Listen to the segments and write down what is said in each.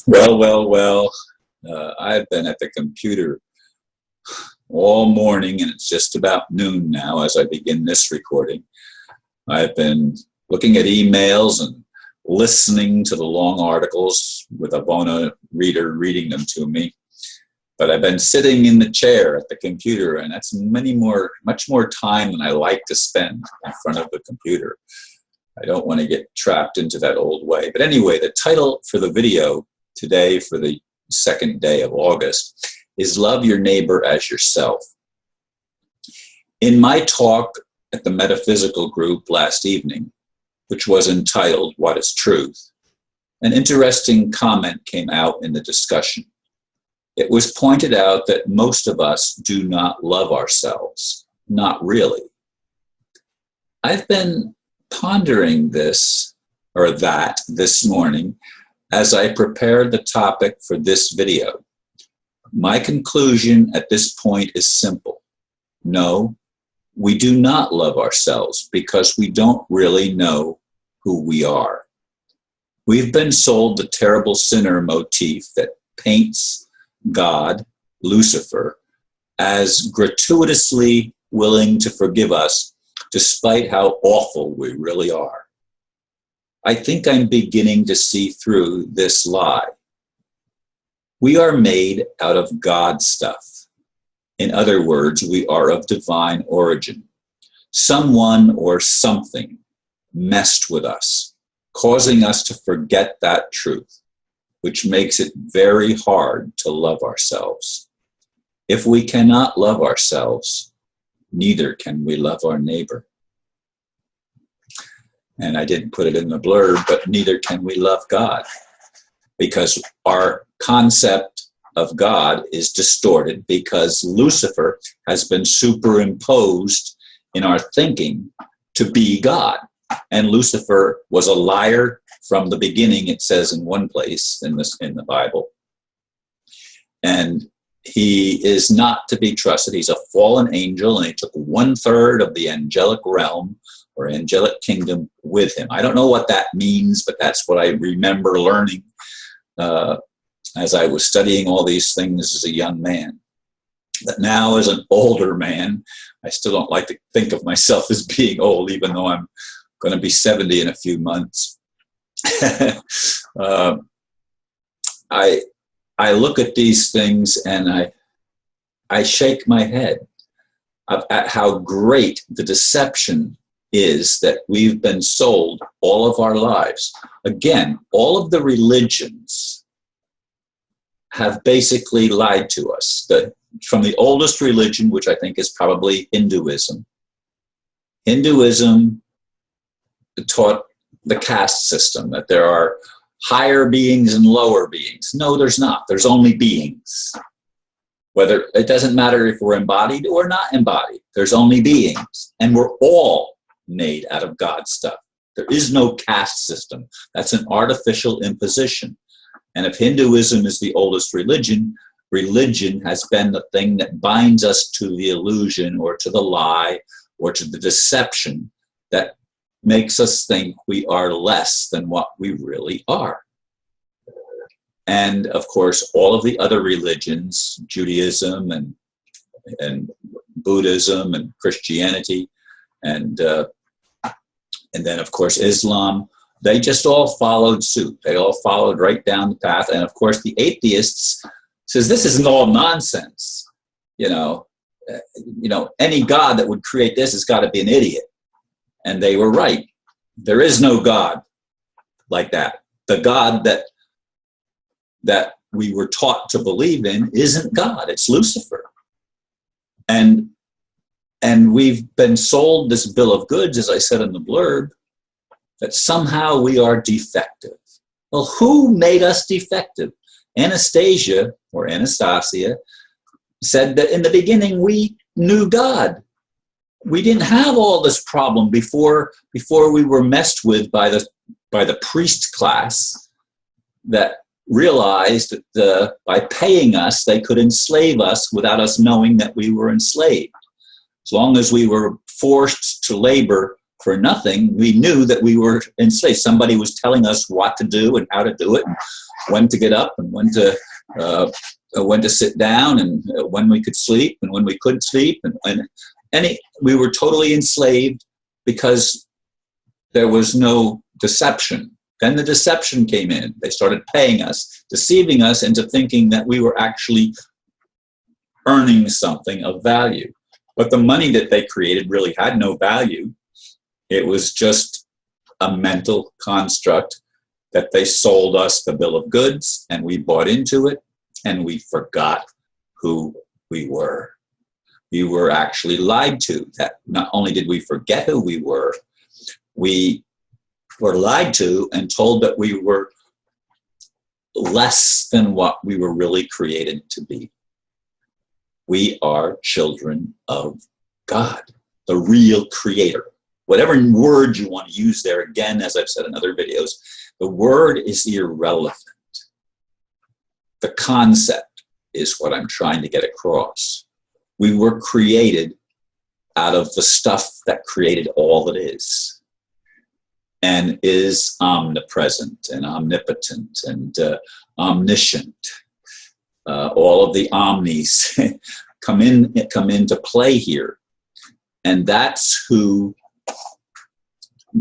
Well. I've been at the computer all morning, and it's just about noon now as I begin this recording. I've been looking at emails and listening to the long articles with a Bona reader reading them to me. But I've been sitting in the chair at the computer, and that's much more time than I like to spend in front of the computer. I don't want to get trapped into that old way. But anyway, the title for the video today for the second day of August is Love Your Neighbor as Yourself. In my talk at the metaphysical group last evening, which was entitled What is Truth, an interesting comment came out in the discussion. It was pointed out that most of us do not love ourselves, not really. I've been pondering this morning as I prepared the topic for this video. My conclusion at this point is simple. No, we do not love ourselves because we don't really know who we are. We've been sold the terrible sinner motif that paints God, Lucifer, as gratuitously willing to forgive us despite how awful we really are. I think I'm beginning to see through this lie. We are made out of God stuff. In other words, we are of divine origin. Someone or something messed with us, causing us to forget that truth, which makes it very hard to love ourselves. If we cannot love ourselves, neither can we love our neighbor. And I didn't put it in the blurb, but neither can we love God, because our concept of God is distorted because Lucifer has been superimposed in our thinking to be God. And Lucifer was a liar from the beginning, it says in one place in the Bible. And he is not to be trusted. He's a fallen angel, and he took 1/3 of the angelic realm or angelic kingdom with him. I don't know what that means, but that's what I remember learning as I was studying all these things as a young man. But now as an older man, I still don't like to think of myself as being old, even though I'm going to be 70 in a few months. I look at these things and I shake my head at how great the deception is that we've been sold all of our lives. Again, all of the religions have basically lied to us. From the oldest religion, which I think is probably Hinduism. Hinduism taught the caste system, that there are higher beings and lower beings. No, there's not. There's only beings. Whether it doesn't matter if we're embodied or not embodied. There's only beings. And we're all made out of God's stuff. There is no caste system. That's an artificial imposition. And if Hinduism is the oldest religion, religion has been the thing that binds us to the illusion or to the lie or to the deception that makes us think we are less than what we really are. And of course, all of the other religions, Judaism and Buddhism and Christianity, and then of course Islam, they just all followed suit. They all followed right down the path. And of course, the atheists says this isn't all nonsense. You know, any God that would create this has got to be an idiot. And they were right. There is no God like that. The God that we were taught to believe in isn't God. It's Lucifer. And we've been sold this bill of goods, as I said in the blurb, that somehow we are defective. Well, who made us defective? Anastasia said that in the beginning we knew God. We didn't have all this problem before we were messed with by the priest class that realized that by paying us, they could enslave us without us knowing that we were enslaved. As long as we were forced to labor for nothing, we knew that we were enslaved. Somebody was telling us what to do and how to do it, and when to get up and when to sit down, and when we could sleep and when we couldn't sleep, we were totally enslaved because there was no deception. Then the deception came in. They started paying us, deceiving us into thinking that we were actually earning something of value. But the money that they created really had no value. It was just a mental construct that they sold us the bill of goods, and we bought into it, and we forgot who we were. We were actually lied to. That not only did we forget who we were lied to and told that we were less than what we were really created to be. We are children of God, the real creator. Whatever word you want to use there, again, as I've said in other videos, the word is irrelevant. The concept is what I'm trying to get across. We were created out of the stuff that created all that is, and is omnipresent and omnipotent and omniscient. All of the omnis come into play here. And that's who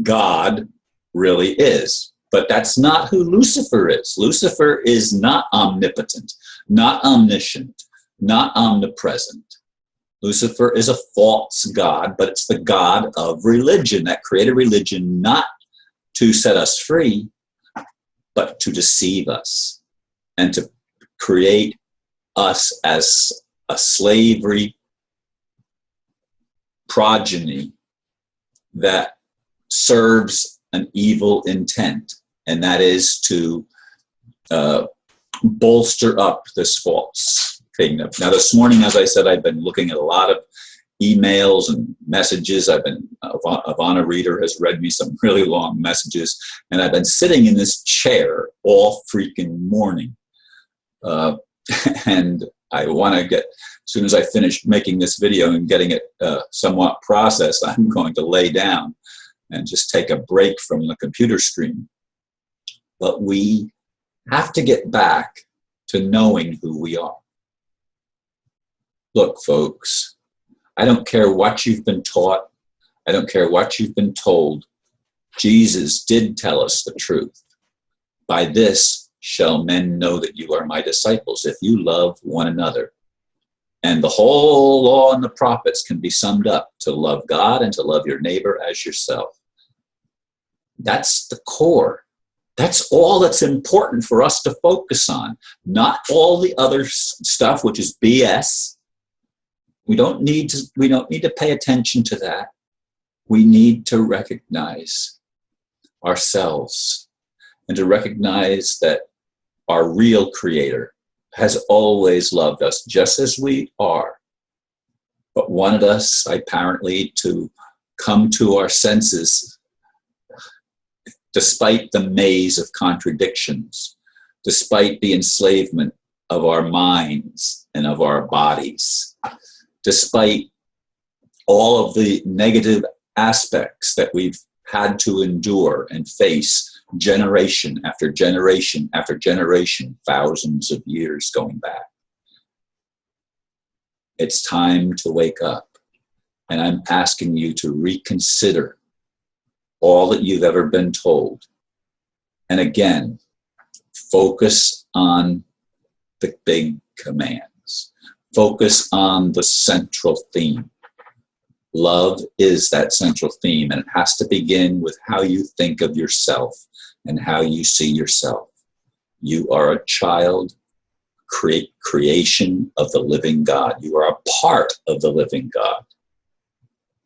God really is. But that's not who Lucifer is. Lucifer is not omnipotent, not omniscient, not omnipresent. Lucifer is a false god, but it's the god of religion that created religion not to set us free, but to deceive us and to create us as a slavery progeny that serves an evil intent, and that is to bolster up this false kingdom. Now, this morning, as I said, I've been looking at a lot of emails and messages. Ivana Reader has read me some really long messages, and I've been sitting in this chair all freaking morning. And I want to get, as soon as I finish making this video and getting it somewhat processed, I'm going to lay down and just take a break from the computer screen. But we have to get back to knowing who we are. Look, folks, I don't care what you've been taught. I don't care what you've been told. Jesus did tell us the truth. By this shall men know that you are my disciples, if you love one another. And the whole law and the prophets can be summed up to love God and to love your neighbor as yourself. That's the core. That's all that's important for us to focus on, not all the other stuff, which is BS. We don't need to pay attention to that. We need to recognize ourselves and to recognize that our real creator has always loved us just as we are, but wanted us apparently to come to our senses despite the maze of contradictions, despite the enslavement of our minds and of our bodies, despite all of the negative aspects that we've had to endure and face generation after generation after generation, thousands of years going back. It's time to wake up. And I'm asking you to reconsider all that you've ever been told. And again, focus on the big commands. Focus on the central theme. Love is that central theme, and it has to begin with how you think of yourself and how you see yourself. You are a child, creation of the living God. You are a part of the living God.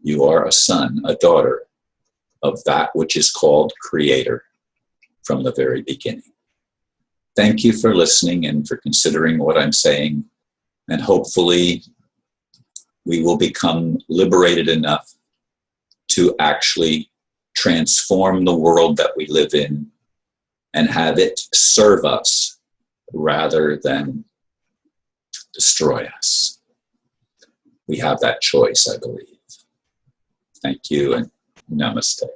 You are a son, a daughter of that which is called Creator from the very beginning. Thank you for listening and for considering what I'm saying, and hopefully we will become liberated enough to actually transform the world that we live in and have it serve us rather than destroy us. We have that choice, I believe. Thank you, and Namaste.